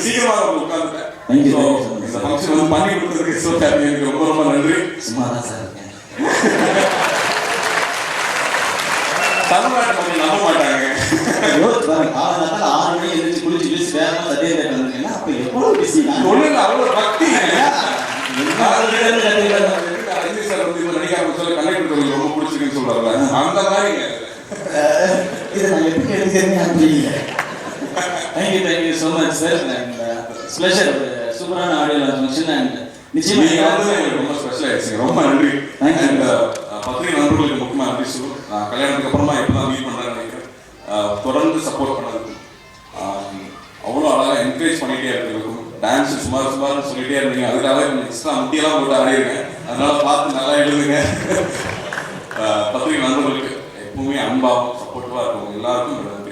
சீக்கிரமாக உட்காந்துட்டேன். இந்த ஃபங்க்ஷன் வந்து பண்ணி கொடுத்ததுக்கு ஸோ ஹாப்பி. எனக்கு ரொம்ப ரொம்ப நன்றி. சும்மா தான் சார் இருக்கேன். தமிழ்நாட்டை பற்றி நம்ப மாட்டாங்க. காலங்காத்தால 6 மணி எழுந்து குளிச்சு கிழிச்சு வேகமாக சத்தியத்தை கலந்துருக்கேன்னா அப்போ எவ்வளோ பிஸி. ஒன்றும் இல்லை, அவ்வளோ பக்தி. ரஜினி சார் வந்து இப்போ நடிக்காம சொல்ல கண்டக்டர் ரொம்ப பிடிச்சிருக்குன்னு சொல்றாருல, அந்த மாதிரிங்க. இதை நான் எப்படி எடுக்கிறேன்னு புரியல. Thank you so much sir. And special சூப்பரான ஆடியோ ஃபங்க்ஷன். அண்ட் நிச்சயமாக நீங்கள் வந்து ரொம்ப ஸ்பெஷல் ஆயிடுச்சுங்க. ரொம்ப நன்றி. அண்ட் பத்திரிகை நண்பர்களுக்கு முக்கியமாக நன்றி சொல்லு. நான் கல்யாணத்துக்கு அப்புறமா இப்போ தான் மீட் பண்ணுறேன்னு நினைக்கிறேன். தொடர்ந்து சப்போர்ட் பண்ணதுக்கும் அவ்வளோ அழகாக என்கரேஜ் பண்ணிகிட்டே இருக்கிறதுக்கும் டான்ஸ் சுமார்னு சொல்லிகிட்டே இருந்தீங்க. அதுக்காக எக்ஸ்ட்ரா முட்டியெல்லாம் போட்டு ஆடிருக்கேன். அதனால பார்த்து நல்லா எழுதுங்க. பத்திரிகை நண்பர்களுக்கு எப்பவுமே அன்பாகவும் சப்போர்ட்டிவாக இருக்கும் எல்லாருக்கும் நன்றி.